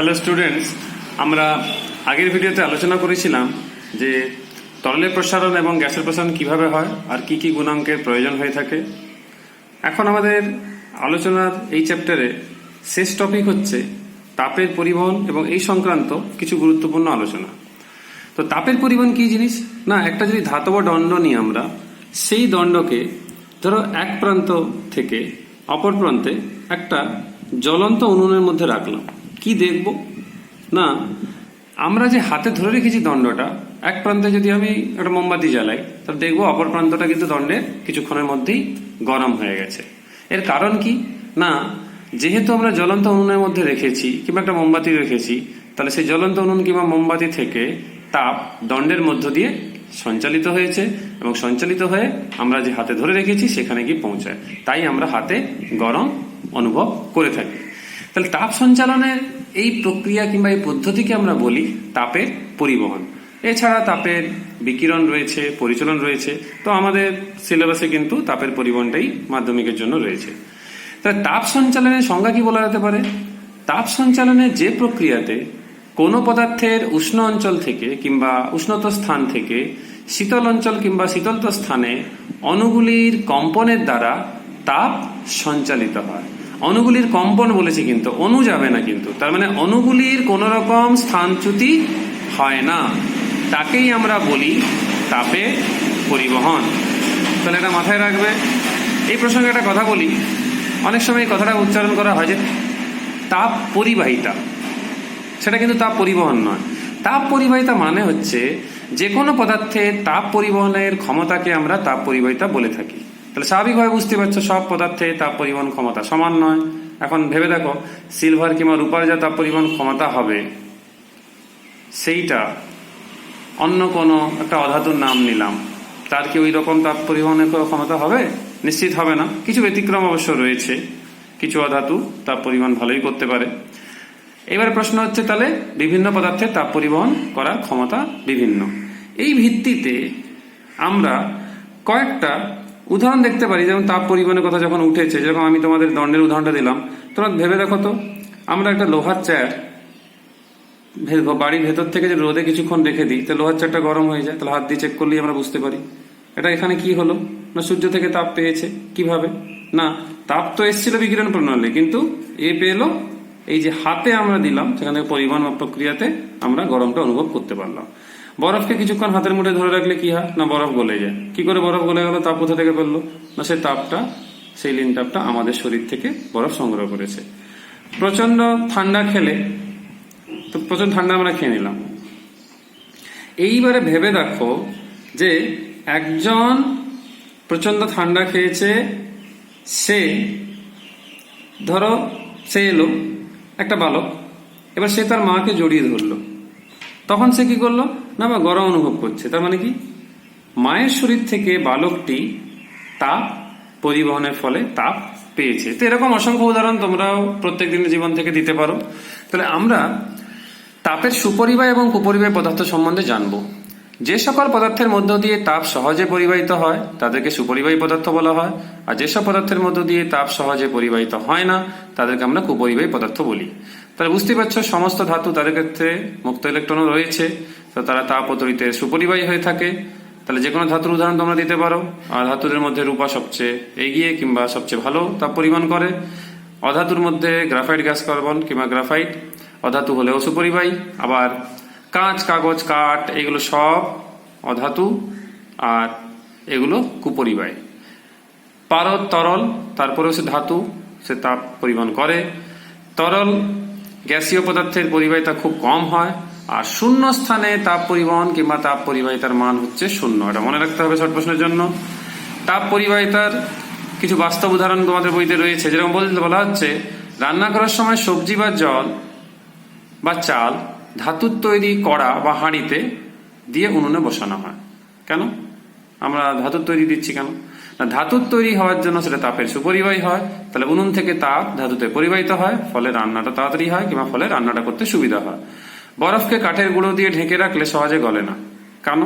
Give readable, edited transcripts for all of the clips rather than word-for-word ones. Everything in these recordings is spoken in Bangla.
হ্যালো স্টুডেন্টস, আমরা আগের ভিডিওতে আলোচনা করেছিলাম যে তরলের প্রসারণ এবং গ্যাসের প্রসারণ কিভাবে হয় আর কি কি গুণাঙ্কের প্রয়োজন হয়ে থাকে। এখন আমাদের আলোচনার এই চ্যাপ্টারে শেষ টপিক হচ্ছে তাপের পরিবহন এবং এই সংক্রান্ত কিছু গুরুত্বপূর্ণ আলোচনা। তো তাপের পরিবহন কি জিনিস না, একটা যদি ধাতব দণ্ড নিই আমরা, সেই দণ্ডকে ধরো এক প্রান্ত থেকে অপর প্রান্তে একটা জ্বলন্ত উনুনের মধ্যে রাখলাম। কি দেখব না, আমরা যে হাতে ধরে রেখেছি দণ্ডটা, এক প্রান্তে যদি আমি একটা মোমবাতি জ্বালাই তাহলে দেখবো অপর প্রান্তটা কিন্তু দণ্ডের কিছুক্ষণের মধ্যেই গরম হয়ে গেছে। এর কারণ কি না, যেহেতু আমরা জ্বলন্ত উনুনের মধ্যে রেখেছি কিংবা একটা মোমবাতি রেখেছি, তাহলে সেই জ্বলন্ত উনুন কিংবা মোমবাতি থেকে তাপ দণ্ডের মধ্য দিয়ে সঞ্চালিত হয়েছে এবং সঞ্চালিত হয়ে আমরা যে হাতে ধরে রেখেছি সেখানে গিয়ে পৌঁছায়, তাই আমরা হাতে গরম অনুভব করে থাকি। তাহলে তাপ সঞ্চালনের এই প্রক্রিয়া কিংবা এই পদ্ধতিকে আমরা বলি তাপের পরিবহন। এছাড়া তাপের বিকিরণ রয়েছে, পরিচলন রয়েছে। তো আমাদের সিলেবাসে কিন্তু তাপের পরিবহনটাই মাধ্যমিকের জন্য রয়েছে। তাহলে তাপ সঞ্চালনের সংজ্ঞা কি বলা যেতে পারে? তাপ সঞ্চালনের যে প্রক্রিয়াতে কোনো পদার্থের উষ্ণ অঞ্চল থেকে কিংবা উষ্ণতর স্থান থেকে শীতল অঞ্চল কিংবা শীতলতর স্থানে অণুগুলির কম্পনের দ্বারা তাপ সঞ্চালিত হয়। অণুগুলির কম্পন বলেছি, কিন্তু অণু যাবে না, কিন্তু তার মানে অণুগুলির কোন রকম স্থানচ্যুতি হয় না, তাকেই আমরা বলি তাপের পরিবহন। তাহলে এটা মাথায় রাখবে। এই প্রসঙ্গে একটা কথা বলি, অনেক সময় এই কথাটা উচ্চারণ করা হয় যে তাপ পরিবাহিতা, সেটা কিন্তু তাপ পরিবহন নয়। তাপ পরিবাহিতা মানে হচ্ছে যে কোনো পদার্থের তাপ পরিবহনের ক্ষমতাকে আমরা তাপ পরিবাহিতা বলে থাকি। তাহলে স্বাভাবিকভাবে বুঝতে পারছো সব পদার্থে তাপ পরিবহন ক্ষমতা সমান নয়। এখন ভেবে দেখো, সিলভার কিংবা রূপার যা তাপ পরিবহন ক্ষমতা হবে, সেইটা অন্য কোনো একটা অধাতুর নাম নিলাম, তার কি ওই রকম তাপ পরিবহনের ক্ষমতা হবে? নিশ্চিত হবে না। কিছু ব্যতিক্রম অবশ্য রয়েছে, কিছু অধাতু তাপ পরিবহন ভালোই করতে পারে। এবার প্রশ্ন হচ্ছে, তাহলে বিভিন্ন পদার্থের তাপ পরিবহন করার ক্ষমতা বিভিন্ন। এই ভিত্তিতে আমরা কয়েকটা উদাহরণ দেখতে পারি। যেমন তাপ পরিবহনের কথা যখন উঠেছে, যেরকম আমি তোমাদের দণ্ডের উদাহরণটা দিলাম, তোমরা ভেবে দেখো তো, আমরা একটা লোহার চেয়ার বাড়ির ভেতর থেকে যে রোদে কিছুক্ষণ রেখে দিই, তাহলে লোহার চেয়ারটা গরম হয়ে যায়। তাহলে হাত দিয়ে চেক করলেই আমরা বুঝতে পারি এটা এখানে কি হলো না, সূর্য থেকে তাপ পেয়েছে। কিভাবে না, তাপ তো এসেছিল বিকিরণ প্রণালী, কিন্তু এ পেলো এই যে হাতে আমরা দিলাম, সেখান থেকে পরিবহন প্রক্রিয়াতে আমরা গরমটা অনুভব করতে পারলাম। বরফকে কিছুক্ষণ হাতের মুঠে ধরে রাখলে কি হয় না, বরফ গলে যায়। কি করে বরফ গলে গেল? তাপ কোথা থেকে পেলো না, সেই তাপটা, সেই লিন তাপটা আমাদের শরীর থেকে বরফ সংগ্রহ করেছে। প্রচন্ড ঠান্ডা খেলে, তো প্রচন্ড ঠান্ডা আমরা খেয়ে নিলাম। এইবারে ভেবে দেখো যে একজন প্রচন্ড ঠান্ডা খেয়েছে, সে ধরো সে এলো একটা বালক, এবার সে তার মাকে জড়িয়ে ধরলো, তখন সে কি করলো না, বা গরম অনুভব করছে। তার মানে কি, মায়ের শরীর থেকে বালকটি তাপ পরিবহনের ফলে তাপ পেয়েছে। তো এরকম অসংখ্য উদাহরণ তোমরাও প্রত্যেক দিনের জীবন থেকে দিতে পারো। তাহলে আমরা তাপের সুপরিবাহী এবং কুপরিবাহী পদার্থ সম্বন্ধে জানবো। যে সকল পদার্থের মধ্য দিয়ে তাপ সহজে পরিবাহিত হয় তাদেরকে সুপরিবাহী পদার্থ বলা হয়, আর যেসব পদার্থের মধ্য দিয়ে তাপ সহজে পরিবাহিত হয় না তাদেরকে আমরা কুপরিবাহী পদার্থ বলি। তাহলে বুঝতে পারছো, সমস্ত ধাতু তাদের ক্ষেত্রে মুক্ত ইলেকট্রনও রয়েছে, তো তারা তাপ ও তড়িতে সুপরিবাহী হয়ে থাকে। তাহলে যে কোনো ধাতুর উদাহরণ তোমরা দিতে পারো। আর ধাতুদের মধ্যে রূপা সবচেয়ে এগিয়ে কিংবা সবচেয়ে ভালো তাপ পরিবহন করে। অধাতুর মধ্যে গ্রাফাইট, গ্যাস কার্বন কিংবা গ্রাফাইট অধাতু হলেও সুপরিবাহী। আবার কাঁচ, কাগজ, কাঠ এগুলো সব অধাতু আর এগুলো কুপরিবাহী। পারদ তরল, তারপরেও সে ধাতু, সে তাপ পরিবহন করে। তরল গ্যাসীয় পদার্থের পরিবাহিতা খুব কম হয়, আর শূন্য স্থানে তাপ পরিবহন কিংবা তাপ পরিবাহিতার মান হচ্ছে শূন্য। এটা মনে রাখতে হবে শর্ট প্রশ্নের জন্য। তাপ পরিবাহিতার কিছু বাস্তব উদাহরণ তোমাদের বইতে রয়েছে। যেরকম বলা হচ্ছে, রান্না করার সময় সবজি বা জল বা চাল ধাতুর তৈরি কড়া বা হাঁড়িতে দিয়ে উনুনে বসানো হয়। কেন আমরা ধাতুর তৈরি দিচ্ছি? কেন না, ধাতুর তৈরি হওয়ার জন্য সেটা তাপের সুপরিবাহী হয়। তাহলে উনুন থেকে তাপ ধাতুতে পরিবাহিত হয়, ফলে রান্নাটা তাড়াতাড়ি হয় কিংবা ফলে রান্নাটা করতে সুবিধা হয়। বরফকে কাঠের গুঁড়ো দিয়ে ঢেকে রাখলে সহজে গলে না। কেন?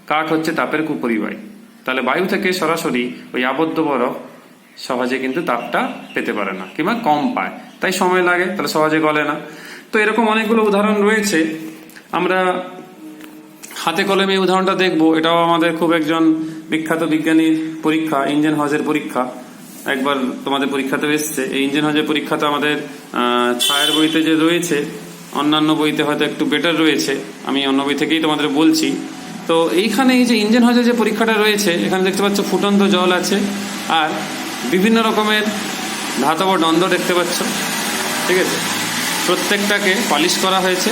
কাঠ হচ্ছে তাপের কুপরিবাহী। তাহলে বায়ু থেকে সরাসরি ওই আবদ্ধ বরফ সহজে কিন্তু তাপটা পেতে পারে না কিংবা কম পায়, তাই সময় লাগে, তাহলে সহজে গলে না। তো এরকম অনেকগুলো উদাহরণ রয়েছে। আমরা হাতে কলমে এই উদাহরণটা দেখব। এটাও আমাদের খুব একজন বিখ্যাত বিজ্ঞানীর পরীক্ষা, ইঞ্জেন হজের পরীক্ষা। একবার তোমাদের পরীক্ষাতে এসছে। এই ইঞ্জেন হজের পরীক্ষাটা আমাদের ছায়ের বইতে যে রয়েছে, অন্যান্য বইতে হয়তো একটু বেটার রয়েছে, আমি অন্য বই থেকেই তোমাদের বলছি। তো এইখানে এই যে ইঞ্জেন হজের যে পরীক্ষাটা রয়েছে, এখানে দেখতে পাচ্ছ ফুটন্ত জল আছে আর বিভিন্ন রকমের ধাতব দ্বন্দ্ব দেখতে পাচ্ছ, ঠিক আছে। প্রত্যেকটাকে পালিশ করা হয়েছে,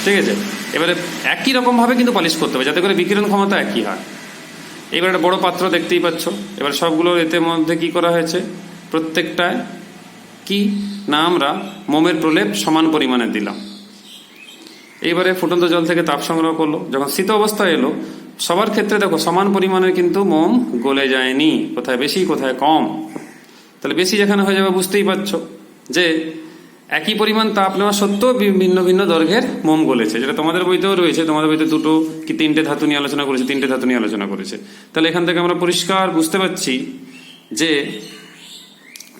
ঠিক আছে। এবারে একই রকম ভাবে কিন্তু পালিশ করতে হবে যাতে করে বিকিরণ ক্ষমতা একই হয়। এবার একটা বড় পাত্র দেখতেই পাচ্ছ। এবার সবগুলো এতে মধ্যে কি করা হয়েছে, প্রত্যেকটায় কি না আমরা মোমের প্রলেপ সমান পরিমাণে দিলাম। এইবারে ফুটন্ত জল থেকে তাপ সংগ্রহ করলো, যখন শীত অবস্থায় এলো সবার ক্ষেত্রে দেখো সমান পরিমাণের কিন্তু মোম গলে যায়নি, কোথায় বেশি কোথায় কম। তাহলে বেশি যেখানে হয়ে যাবে বুঝতেই পারছো যে একই পরিমাণ তাপ নেওয়া সত্ত্বেও ভিন্ন ভিন্ন দৈর্ঘ্যের মোম গলেছে, যেটা তোমাদের বইতেও রয়েছে। তোমাদের বইতে দুটো কি তিনটে ধাতু নিয়ে আলোচনা করেছে, তিনটে ধাতু নিয়ে আলোচনা করেছে। তাহলে এখান থেকে আমরা পরিষ্কার বুঝতে পারছি যে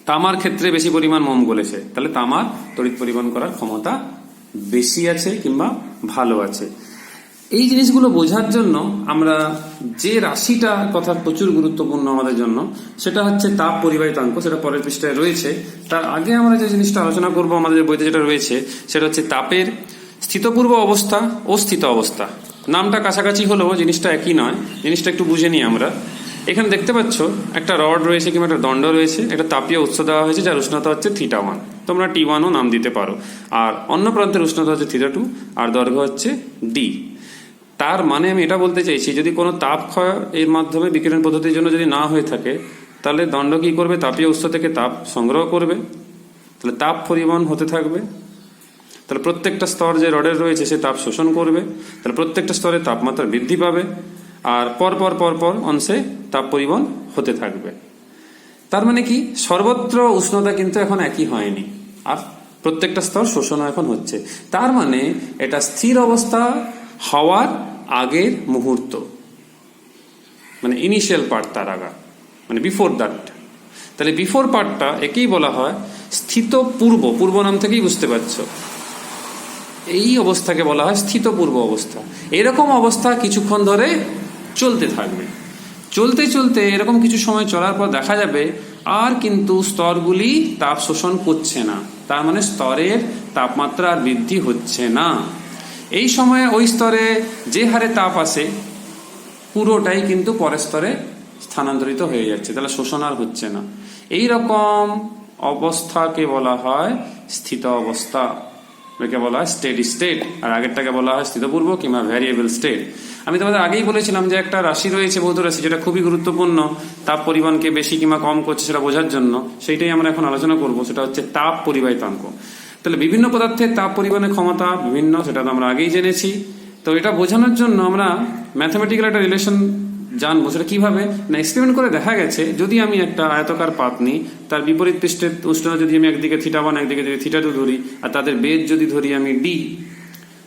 তামার ক্ষেত্রে বেশি পরিমাণ মোম গলেছে, তাহলে তামার তড়িৎ পরিবহন করার ক্ষমতা বেশি আছে কিংবা ভালো আছে। এই জিনিসগুলো বোঝার জন্য আমরা যে রাশিটা কথা প্রচুর গুরুত্বপূর্ণ আমাদের জন্য, সেটা হচ্ছে তাপ পরিবাহিতাঙ্ক। সেটা পরের পৃষ্ঠায় রয়েছে। তার আগে আমরা যে জিনিসটা আলোচনা করব আমাদের বইতে যেটা রয়েছে, সেটা হচ্ছে তাপের স্থিতপূর্ব অবস্থা ও স্থিত অবস্থা। নামটা কাছাকাছি হলেও জিনিসটা একই নয়, জিনিসটা একটু বুঝে নিই আমরা। এখানে দেখতে পাচ্ছ একটা রড রয়েছে কিংবা একটা দণ্ড রয়েছে, একটা তাপীয় উৎস দেওয়া হয়েছে যার উষ্ণতা হচ্ছে θ1, তোমরা T1ও নাম দিতে পারো। আর অন্য প্রান্তের উষ্ণতা হচ্ছে θ2 আর দৈর্ঘ্য হচ্ছে d। তার মানে আমি এটা বলতে চাইছি, যদি কোনো তাপ ক্ষয় এর মাধ্যমে বিকিরণ পদ্ধতির জন্য যদি না হয়ে থাকে, তাহলে দণ্ড কি করবে, তাপীয় উৎস থেকে তাপ সংগ্রহ করবে, তাহলে তাপ পরিবহন হতে থাকবে। তাহলে প্রত্যেকটা স্তর যে রডের রয়েছে সে তাপ শোষণ করবে, তাহলে প্রত্যেকটা স্তরে তাপমাত্রা বৃদ্ধি পাবে আর পর অংশে তাপ পরিবহন হতে থাকবে। তার মানে কি, সর্বত্র উষ্ণতা কিন্তু এখন একই হয়নি আর প্রত্যেকটা স্তর শোষণও এখন হচ্ছে। তার মানে এটা স্থির অবস্থা হওয়ার আগের মুহূর্ত, মানে ইনিশিয়াল পার্ট, তার আগা, মানে বিফোর দ্যাট। তাহলে বিফোর পার্টটা একেই বলা হয় স্থিত পূর্ব। পূর্ব নাম থেকেই বুঝতে পারছো, এই অবস্থাকে বলা হয় স্থিত পূর্ব অবস্থা। এরকম অবস্থা কিছুক্ষণ ধরে চলতে থাকবে। চলতে চলতে এরকম কিছু সময় চলার পর দেখা যাবে আর কিন্তু স্তরগুলি তাপ শোষণ করছে না, তার মানে স্তরের তাপমাত্রা আর বৃদ্ধি হচ্ছে না। এই সময়ে ওই স্তরে যে হারে তাপ আসে পুরোটাই কিন্তু পরের স্তরে স্থানান্তরিত হয়ে যাচ্ছে, তাহলে শোষণ আর হচ্ছে না। এই রকম অবস্থাকে বলা হয় স্থিত অবস্থা, একে বলা হয় স্টেডি স্টেট। আর আগেরটাকে বলা হয় স্থিতপূর্ব কিংবা ভ্যারিয়েবল স্টেট। আমি তোমাদের আগেই বলেছিলাম যে একটা রাশি রয়েছে, ভৌত রাশি, যেটা খুবই গুরুত্বপূর্ণ তাপ পরিমাণকে বেশি কিংবা কম করছে সেটা বোঝার জন্য। সেইটাই আমরা এখন আলোচনা করব, সেটা হচ্ছে তাপ পরিবাহিতাঙ্ক। তাহলে বিভিন্ন পদার্থের তাপ পরিবহনের ক্ষমতা বিভিন্ন, সেটা তো আমরা আগেই জেনেছি। তো এটা বোঝানোর জন্য আমরা ম্যাথমেটিক্যাল একটা রিলেশন জানবো। সেটা কিভাবে না, এক্সপেরিমেন্ট করে দেখা গেছে যদি আমি একটা আয়তকার পাত নিই, তার বিপরীত পৃষ্ঠের উষ্ণতা যদি আমি একদিকে θ1 একদিকে যদি θ2 ধরি, আর তাদের বেদ যদি ধরি আমি d,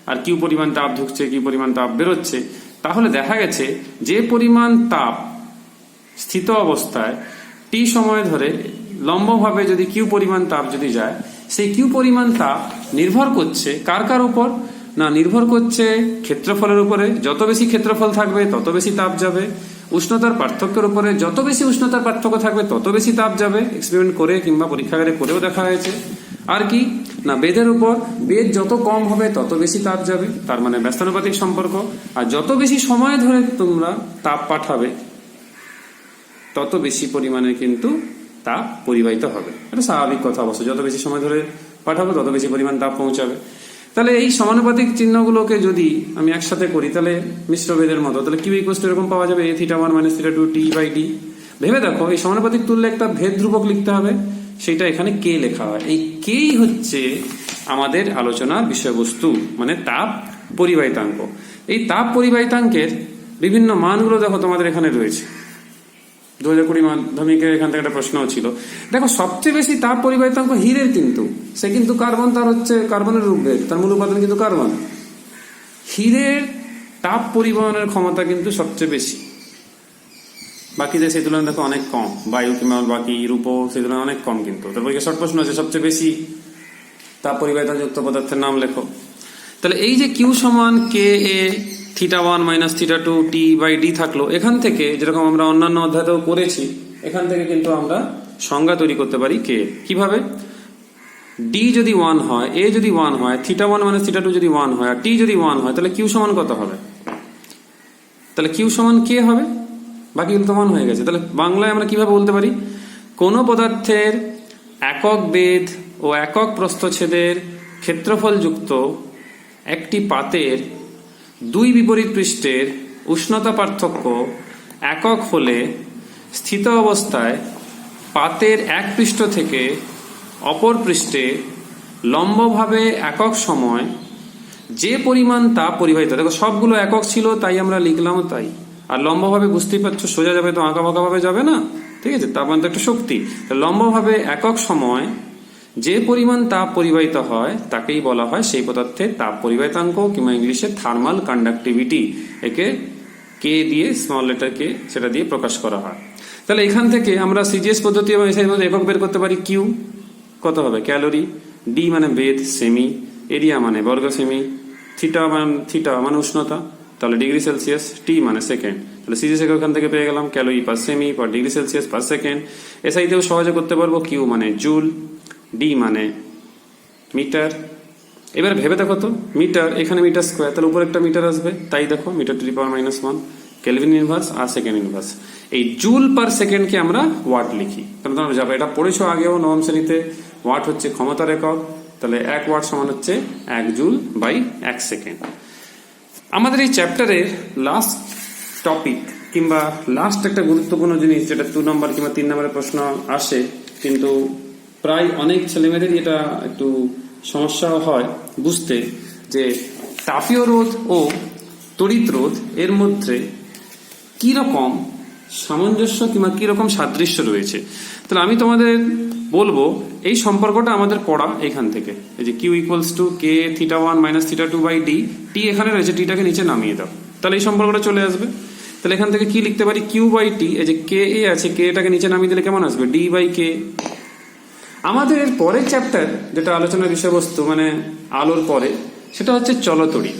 আর কিউ পরিমাণ তাপ ঢুকছে কিউ পরিমাণ তাপ বেরোচ্ছে, তাহলে দেখা গেছে যে পরিমাণ তাপ স্থিত অবস্থায় t সময় ধরে লম্বভাবে যদি কিউ পরিমাণ তাপ যদি যায়, সেই কিউ পরিমাণ তাপ নির্ভর করছে কার উপর না, নির্ভর করছে ক্ষেত্রফলের উপরে। যত বেশি ক্ষেত্রফল থাকবে তত বেশি তাপ যাবে। উষ্ণতার পার্থক্যের উপরে যত বেশি উষ্ণতার পার্থক্য থাকবে তত বেশি তাপ যাবে। এক্সপেরিমেন্ট করে কিংবা পরীক্ষাগারে করেও দেখা হয়েছে। আর কি না, বেদের উপর, বেদ যত কম হবে তত বেশি তাপ যাবে, তার মানে ব্যস্তানুপাতিক সম্পর্ক। আর যত বেশি সময় ধরে তোমরা তাপ পাঠাবে তত বেশি পরিমাণে কিন্তু তাপ পরিবাহিত হবে। এটা স্বাভাবিক কথা অবশ্য, যত বেশি সময় ধরে পাঠাবো তত বেশি পরিমাণ তাপ পৌঁছাবে। তাহলে এই সমানুপাতিক চিহ্নগুলোকে যদি আমি একসাথে করি, তাহলে মিশ্র বেদের মতো, তাহলে কিউ ইকুয়ালস টু এরকম পাওয়া যাবে a θ1 - θ2 t/d। ভেবে দেখো, এই সমানুপাতিক তুললে একটা ভেদ ধ্রুবক লিখতে হবে, সেটা এখানে কে লেখা হয়। এই কেই হচ্ছে আমাদের আলোচনার বিষয়বস্তু, মানে তাপ পরিবাহিতাঙ্ক। এই তাপ পরিবাহিতাঙ্কের বিভিন্ন মানগুলো দেখো তোমাদের এখানে রয়েছে। 2020 মাধ্যমিকে এখান থেকে একটা প্রশ্ন ছিল। দেখো, সবচেয়ে বেশি তাপ পরিবাহিতাঙ্ক হীরের, কিন্তু সে কিন্তু কার্বন, তার হচ্ছে কার্বনের রূপভেদ, তার মূল উপাদান কিন্তু কার্বন। হীরের তাপ পরিবহনের ক্ষমতা কিন্তু সবচেয়ে বেশি, বাকি যে সেই তুলনায় দেখো অনেক কম। বায়ু কিংবা বাকি রূপ সেই তুলনায় অনেক কম। কিন্তু তারপর শর্ট প্রশ্ন আছে, সবচেয়ে বেশি তাপ পরিবাহিতাযুক্ত পদার্থের নাম লেখো। তাহলে এই যে কিউ সমান কে এ θ1 মাইনাস θ2 টি বাই ডি থাকলো, এখান থেকে যেরকম আমরা অন্যান্য অধ্যায়েও করেছি, এখান থেকে কিন্তু আমরা সংজ্ঞা তৈরি করতে পারি কে। কিভাবে? ডি যদি 1 হয়, এ যদি 1 হয়, θ1 মাইনাস θ2 যদি 1 হয়, আর টি যদি 1 হয়, তাহলে কিউ সমান কত হবে? তাহলে কিউ সমান কে হবে, বাকিগুলো তো 1 হয়ে গেছে। তাহলে বাংলায় আমরা কিভাবে বলতে পারি? কোনো পদার্থের একক বেধ ও একক প্রস্থচ্ছেদের ক্ষেত্রফল যুক্ত একটি পাতের দুই বিপরীত পৃষ্ঠের উষ্ণতা পার্থক্য একক হলে স্থিত অবস্থায় পাতের এক পৃষ্ঠ থেকে অপর পৃষ্ঠে লম্বভাবে একক সময় যে পরিমাণ তাপ পরিবাহিত, দেখো সবগুলো একক ছিল তাই আমরা লিখলাম, তাই আর লম্বভাবে বুঝতেই পারছো সোজা যাবে তো আঁকা বাঁকা ভাবে যাবে না, ঠিক আছে? তার মানে তো একটা শক্তি, লম্বভাবে একক সময় যে পরিমাণ তাপ পরিবাহিত হয় তাকেই বলা হয় সেই পদার্থের তাপ পরিবাহিতাঙ্ক, কিংবা ইংলিশে থার্মাল কন্ডাক্টিভিটি। একে কে দিয়ে, স্মল লেটার কে, সেটা দিয়ে প্রকাশ করা হয়। তাহলে এখান থেকে আমরা সিজিএস পদ্ধতি এবং এসআই মধ্যে একক বের করতে পারি। কিউ কত হবে? ক্যালোরি। ডি মানে বেদ, সেমি। এরিয়া মানে বর্গ সেমি। থিটা মানে উষ্ণতা, তাহলে ডিগ্রি সেলসিয়াস। টি মানে সেকেন্ড, তাহলে সিজিএস এখান থেকে পেয়ে গেলাম ক্যালোরি পার সেমি per degree Celsius per second. এসআইতেও সহজে করতে পারবো। কিউ মানে জুল, ডি মানে মিটার। এবার ভেবে দেখো তো, মিটার এখানে মিটার স্কোয়ার, তাহলে উপরে একটা মিটার আসবে, তাই দেখো metre to the power -1, kelvin inverse আর সেকেন্ড ইনভার্স। এই জুল পার সেকেন্ডকে আমরা ওয়াট লিখি, কারণ তোমরা যাবে এটা পড়েছো আগেও নবম শ্রেণীতে। ওয়াট হচ্ছে ক্ষমতার একক, তাহলে 1 ওয়াট সমান হচ্ছে 1 জুল বাই 1 সেকেন্ড। আমাদের এই চ্যাপ্টারের লাস্ট টপিক কিংবা লাস্ট একটা গুরুত্বপূর্ণ জিনিস, যেটা 2 নম্বর কিংবা 3 নম্বরের প্রশ্ন আসে, কিন্তু প্রায় অনেক ছেলেমেয়েদেরই এটা একটু সমস্যা হয় বুঝতে, যে তাপীয় রোধ ও তড়িৎ রোধ এর মধ্যে কি রকম সামঞ্জস্য কিংবা কি রকম সাদৃশ্য রয়েছে। তাহলে আমি তোমাদের বলবো এই সম্পর্কটা আমাদের পড়া এখান থেকে, এই যে Q equals to K θ1 minus θ2 by D. T এখানে রয়েছে, টিটাকে নিচে নামিয়ে দাও, তাহলে এই সম্পর্কটা চলে আসবে। তাহলে এখান থেকে কি লিখতে পারি? কিউ বাই টি, এই যে কে এ আছে, কে এটাকে নিচে নামিয়ে দিলে কেমন আসবে? ডি বাই কে। আমাদের এর পরের চ্যাপ্টার যেটা আলোচনার বিষয়বস্তু, মানে আলোর পরে, সেটা হচ্ছে চলতড়িৎ।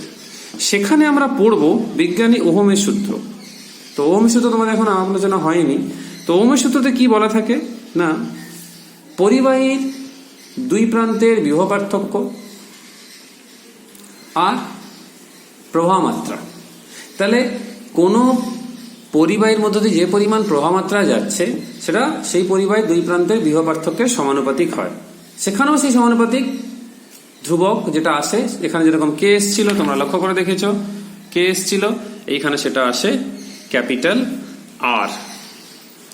সেখানে আমরা পড়বো বিজ্ঞানী ওহমের সূত্র। তো ওহমের সূত্র তোমাদের এখন আলোচনা হয়নি। তো ওহমের সূত্রতে কি বলা থাকে না, পরিবাহীর দুই প্রান্তের বিভব পার্থক্য আর প্রবাহ মাত্রা। তাহলে কোনো পরিবাহীর মধ্যে দিয়ে যে পরিমাণ প্রবাহ মাত্রা যাচ্ছে সেটা সেই পরিবাহীর দুই প্রান্তের বিভব পার্থক্যের সমানুপাতিক হয়। সেখানেও সেই সমানুপাতিক ধ্রুবক যেটা আসে, এখানে যেরকম কে এসছিল তোমরা লক্ষ্য করে দেখেছো, কে এসছিল, এইখানে সেটা আসে ক্যাপিটাল আর।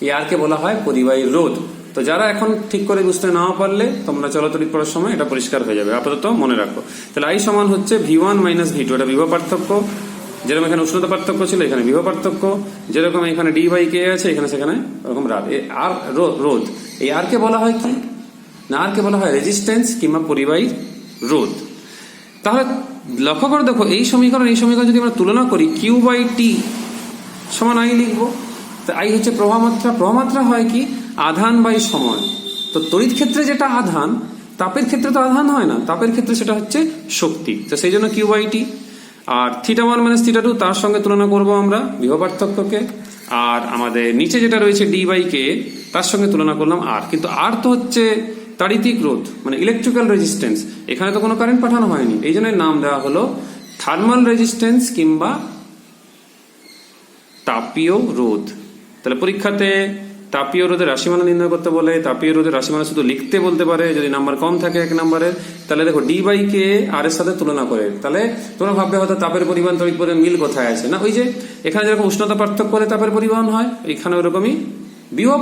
এই আর কে বলা হয় পরিবাহীর রোধ। তো যারা এখন ঠিক করে বুঝতে না পারলে তোমরা চলতড়িৎ পড়ার সময় এটা পরিষ্কার হয়ে যাবে, আপাতত মনে রাখো। তাহলে আই সমান হচ্ছে V1 মাইনাস V2, এটা বিভব পার্থক্য। যেরকম এখানে উষ্ণতা পার্থক্য ছিল, এখানে বিভব পার্থক্য। যেরকম এখানে ডি বাই কে আছে, এখানে সেখানে ওরকম আর রোধ। এই আর কে বলা হয় কি না, আর কে বলা হয় রেজিস্ট্যান্স কিংবা পরিবাহী রোধ। তাহলে লক্ষ্য করে দেখো এই সমীকরণ যদি আমরা তুলনা করি, কিউ বাই টি সমান আই লিখবো। আই হচ্ছে প্রবাহ মাত্রা, প্রবাহ মাত্রা হয় কি আধান বাই সময়। তো তড়িৎ ক্ষেত্রে যেটা আধান, তাপের ক্ষেত্রে তো আধান হয় না, তাপের ক্ষেত্রে সেটা হচ্ছে শক্তি। তো সেই জন্য কিউ বাই টি। আর θ1 মাইনাস θ2 তার সঙ্গে তুলনা করব আমরা বিভব পার্থক্যকে। আর আমাদের নিচে যেটা রয়েছে ডি বাই কে, তার সঙ্গে তুলনা করলাম আর। কিন্তু আর তো হচ্ছে তাড়িতিক রোধ, মানে ইলেকট্রিক্যাল রেজিস্ট্যান্স। এখানে তো কোনো কারেন্ট পাঠানো হয়নি, এই জন্য নাম দেওয়া হলো থার্মাল রেজিস্ট্যান্স কিংবা তাপীয় রোধ। তাহলে পরীক্ষাতে তাপীয় রোধের রাশিমালা নির্ণয় করতে বলে, তাপীয় রোধের রাশিমালা শুধু লিখতে বলতে পারে যদি নাম্বার কম থাকে 1 নম্বরের। তাহলে দেখো ডি বাই কে আর এর সাথে তুলনা করে, তাহলে তোমরা ভাববে হয়তো তাপের পরিমাণ তড়িৎ পরিমাণ মিল কোথায় আছে। না, ওই যে এখানে যেরকম উষ্ণতা পার্থক্য করে তাপের পরিবহন হয়, এখানে ওরকমই বিভব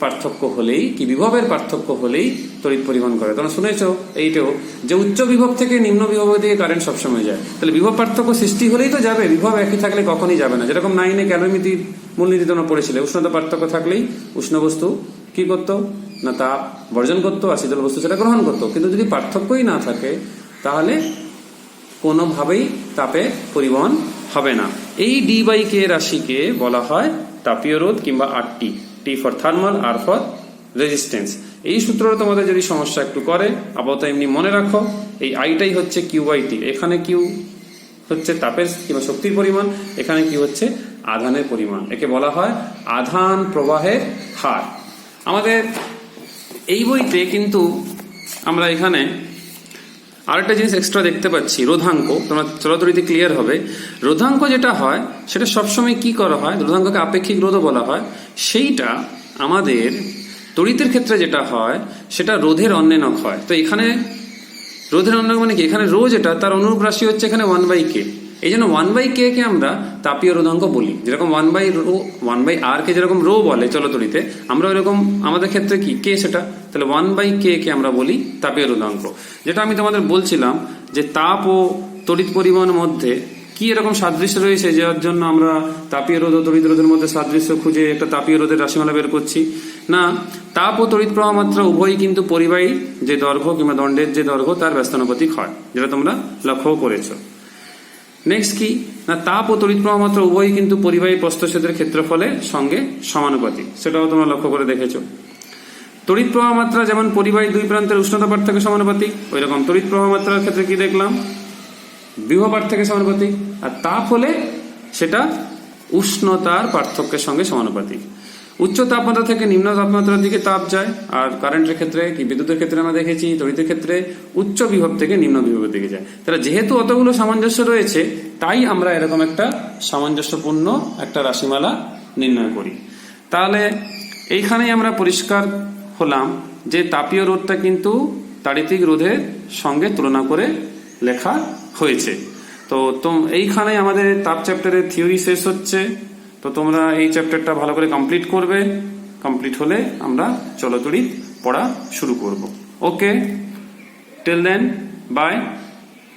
পার্থক্য হলেই কি বিভবের পার্থক্য হলেই তড়িৎ পরিবহন করে। তোমরা শুনেছো এইটাও, যে উচ্চ বিভব থেকে নিম্ন বিভবের দিকে কারেন্ট সবসময় যায়। তাহলে বিভব পার্থক্য সৃষ্টি হলেই তো যাবে, বিভব একই থাকলে কখনই যাবে না। যেরকম 9-এ ক্যালোরিমিতির মূলনীতি তোমরা পড়েছিলে, উষ্ণতা পার্থক্য থাকলেই উষ্ণ বস্তু কি করতো না, তাপ বর্জন করতো, আর শীতল বস্তু সেটা গ্রহণ করতো। কিন্তু যদি পার্থক্যই না থাকে তাহলে কোনোভাবেই তাপে পরিবহন হবে না। এই ডি বাই কে রাশিকে বলা হয় তাপীয় রোধ কিংবা R T. T for thermal, R for resistance. এই সূত্রটা তোমাদের যদি সমস্যা একটু করে আপাতত এমনি মনে রাখো, এই আইটাই হচ্ছে কিউ বাই টি। এখানে কিউ হচ্ছে তাপের কিংবা শক্তির পরিমাণ, এখানে কি হচ্ছে আধানের পরিমাণ। একে বলা হয় আধান প্রবাহের হার। আমাদের এই বইতে কিন্তু আমরা এখানে আরেকটা জিনিস এক্সট্রা দেখতে পাচ্ছি, রোধাঙ্ক। তোমরা চলাচলিতে ক্লিয়ার হবে, রোধাঙ্ক যেটা হয় সেটা সবসময় কি করা হয়, রোধাঙ্ককে আপেক্ষিক রোধও বলা হয়। সেইটা আমাদের তড়িতের ক্ষেত্রে যেটা হয় সেটা রোধের অন্যেনক হয়। তো এখানে রোধের অন্যনক মানে কি, এখানে রো যেটা তার অনুরূপ রাশি হচ্ছে এখানে 1/k। এই জন্য 1/k কে আমরা তাপীয় রোধাঙ্ক বলি। যেরকম 1/r কে যেরকম রো বলে চলতড়িতে, আমরা ওইরকম আমাদের ক্ষেত্রে কি কে সেটা, তাহলে 1/k কে আমরা বলি তাপীয় রোধাঙ্ক। যেটা আমি তোমাদের বলছিলাম যে তাপ ও তড়িৎ পরিমাণ মধ্যে কি এরকম সাদৃশ্য রয়েছে, যার জন্য আমরা তাপীয় রোধ ও তড়িৎ রোধের মধ্যে সাদৃশ্য খুঁজে একটা তাপীয় রোধের রাশিমালা বের করছি। না, তাপ ও তড়িৎ প্রবাহ মাত্রা উভয়ই কিন্তু পরিবাহী যে দৈর্ঘ্য কিংবা দণ্ডের যে দৈর্ঘ্য তার ব্যস্তানুপাতিক হয়, যেটা তোমরা লক্ষ্য করেছো। নেক্সট কি না, তাপ ও তড়িৎ প্রবাহ মাত্রা উভয়ই কিন্তু পরিবাহী প্রস্থচ্ছেদের ক্ষেত্রফলের সঙ্গে সমানুপাতিক, সেটাও তোমরা লক্ষ্য করে দেখেছো। তড়িৎ প্রবাহ মাত্রা যেমন পরিবাহী দুই প্রান্তের উষ্ণতা পার্থক্যের সমানুপাতিক, ওই রকম তড়িৎ প্রবাহ মাত্রার ক্ষেত্রে কি দেখলাম, বিভব পার্থক্যের সমানুপাতিক। আর তাপ হলে সেটা উষ্ণতার পার্থক্যের সঙ্গে সমানুপাতিক। উচ্চ তাপমাত্রা থেকে নিম্ন তাপমাত্রার দিকে তাপ যায়, আর কারেন্টের ক্ষেত্রে কি বিদ্যুতের ক্ষেত্রে আমরা দেখেছি তড়িতের ক্ষেত্রে উচ্চ বিভব থেকে নিম্ন বিভবের দিকে যায়। তাহলে যেহেতু অতগুলো সামঞ্জস্য রয়েছে, তাই আমরা এরকম একটা সামঞ্জস্যপূর্ণ একটা রাশিমালা নির্ণয় করি। তাহলে এইখানেই আমরা পরিষ্কার হলাম যে তাপীয় রোধটা কিন্তু তাড়িতিক রোধের সঙ্গে তুলনা করে লেখা হয়েছে। তো এইখানে আমাদের তাপ চ্যাপ্টারের থিওরি শেষ হচ্ছে। তো তোমরা এই চ্যাপ্টারটা ভালো করে কমপ্লিট করবে। কমপ্লিট হলে আমরা চলতড়িৎ পড়া শুরু করব। ওকে, টিল দেন, বাই।